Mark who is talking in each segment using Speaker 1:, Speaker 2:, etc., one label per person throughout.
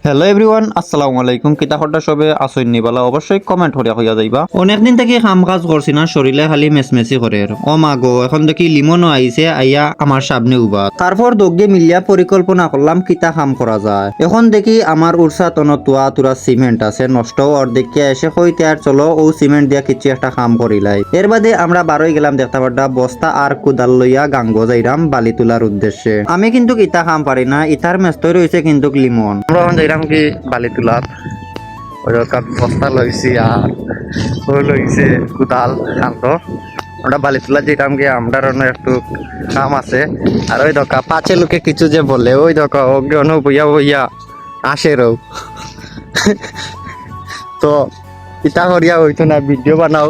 Speaker 1: Hello everyone, আসসালামু আলাইকুম। কিতা হঠাৎ সবে আসইন নিবালা অবশ্যই কমেন্ট করিয়া হইয়া যাইবা। অনেকদিন থেকে কাম কাজ করছি না, শরীরে খালি মেসমেসি করে। ও মা গো, এখন দেখি লিমনও আইছে, আইয়া আমার সামনে উবা। তারপর দগ্গে মিলিয়া পরিকল্পনা করলাম কিতা কাম করা যায়। এখন দেখি আমার উড়সা তন তুয়া তুরা সিমেন্ট আছে, নষ্ট অর্ধেক এসে কইতে আর চলো ও সিমেন্ট দিয়া কিছু একটা কাম করিলাই। এর বাদে আমরা বারোই গেলাম দেখতে পাড্ডা বস্তা আর কুদাল লইয়া গাঙ্গ যাইরাম বালি তোলার উদ্দেশ্যে। আমি কিন্তু ইতা কাম পারি না, ইতার মেস্তই রয়েছে কিন্তু লিমন। আমরা এখন যাইরাম কি বালি তোলার ওই বস্তা লইছি আর ও লইছে কুদাল শান্ত। আমরা বালি তোলা যেতাম গিয়ে আমরা একটু কাম আছে। আর ওই দকা পাঁচে লোকে কিছু যে বলে ওই দকা অগ্রহণ বইয়া বইয়া আসে রো। তো ইতা করিয়া হইতো না, ভিডিও বানাও।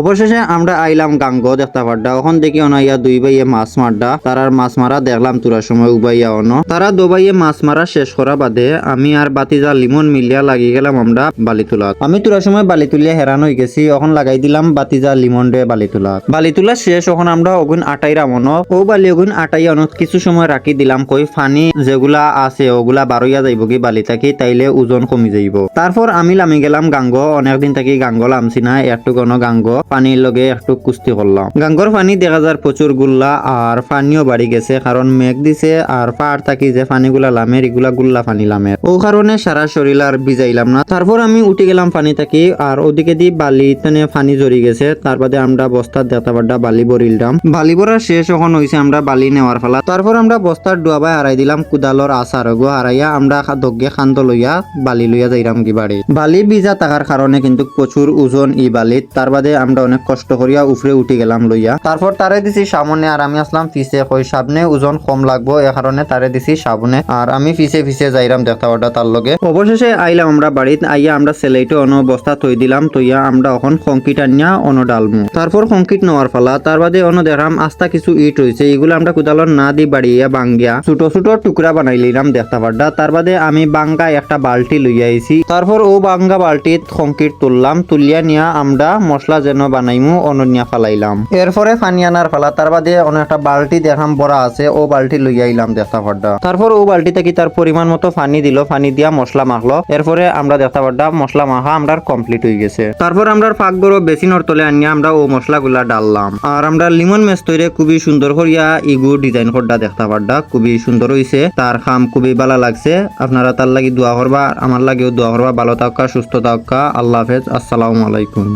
Speaker 1: অবশেষে আমরা আইলাম গাঙ্গ দেখতে পাড্ডা। ওখান দেখি অনাইয়া দুই ভাইয়ে মাছ মারডা। তারার মাছ মারা দেখলাম তুরার সময় উবাইয়া অনো। তারা দুবাইয়ে মাছ মারা শেষ করা বাদে আমি আর বাতিজা লিমন মিলিয়া লাগি গেলাম আমরা বালি তোলাত। আমি তুরার সময় বালি তুলিয়া হেরান হয়ে গেছি, এখন লাগাই দিলাম বাতিজা লিমন ডে বালি তোলা। বালি তোলা শেষ, এখন আমরা অগুন আটাই রামনো ও বালি অগুন আটাই অনত কিছু সময় রাখি দিলাম, কই ফানি যেগুলা আছে ওগুলা বারইয়া যাইব কি বালি থাকি, তাইলে ওজন কমি যাইব। তারপর আমি লামি গেলাম গাঙ্গ। অনেকদিন থাকি গাঙ্গ লামছি না, একটু কোন গাঙ্গ পানির লগে একটু কুস্তি করলাম। গাঙ্গর পানি দেখা যায় প্রচুর গুল্লা আর পানিও বাড়ি গেছে, কারণ মেঘ দিছে আর পাহাড় থাকি যে পানিগুলা লামের এগুলা গুল্লা পানি লামের, ও কারণে সারা শরীর আর ভিজাইলাম না। তারপর আমি উঠে গেলাম পানি থাকি, আর ওদিকে দি বালি তেনে পানি জড়ি গেছে। তার বাদে আমরা বস্তার দেতা বাড্ডা বালি বরিলাম। বালি ভরা শেষ, এখন হয়েছে আমরা বালি নেওয়ার ফেলা। তারপর আমরা বস্তার ডুয়াবাই হারাই দিলাম কুদালর আচার গো হারাইয়া আমরা দগ্গে খান্দ লইয়া বালি লইয়া যাইরাম কি বাড়ি। বালি ভিজা থাকার কারণে কিন্তু প্রচুর ওজন ই বালিত। তার বাদে আমরা অনেক কষ্ট করিয়া উপরে উঠে গেলাম লইয়া। তারপর তারে দিছি সামনে আর আমি আসলাম পিছে, কই সামনে ওজন কম লাগবো এ কারণে তারে দিছি সামনে আর আমি পিছে পিছে যাইরাম দেখতে পাড্ডা তার লগে। অবশেষে আইলাম আমরা বাড়িত। আইয়া আমরা সেলাইটে অন বস্তা থই দিলাম, তৈয়া আমরা এখন কংক্রিট আনিয়া অন ডালমু। তারপর কংক্রিট নেওয়ার ফলা তার বাদে অন দেখাম আস্তা কিছু ইট রয়েছে, এগুলো আমরা কুদালর না দি বাড়িয়া বাঙ্গিয়া ছোট ছোট টুকরা বানাই লিলাম দেখতে পাড্ডা। তার বাদে আমি বাঙ্গা একটা বালতি লইয়া আইছি। তারপর ও বাঙ্গা বালতিত কংক্রিট তুললাম, তুলিয়া নিয়া আমরা মশলা যেন বানাইমু অনন্যা ফালাইলাম। এরপরে পানি আনার ফালা তার বাদে অনেক একটা বালতি দেখাম বড়া আছে, ও বালতি লইয়া আইলাম দেখতে পাড্ডা। তারপর ও বালতি থেকে তার পরিমাণ মতো পানি দিল, পানি দিয়া মশলা মাখলো। এরপরে আমরা দেখতে পাড্ডা মশলা মাখা আমরা কমপ্লিট হয়ে গেছে। তারপর আমরা পাক বড় বেসিনর তলে আনিয়া আমরা ও মশলাগুলা ডাললাম। আর আমরা লিমন মেস তৈরি খুবই সুন্দর করিয়া ইগু ডিজাইন করডা দেখতে পাড্ডা, খুবই সুন্দর হইছে। তার খাম খুবই ভালো লাগছে। আপনারা তার লাগি দোয়া করবা, আমার লাগেও দোয়া করবা। ভালো থাকা, সুস্থ থাকা। আল্লাহ হাফেজ, আসসালামু আলাইকুম।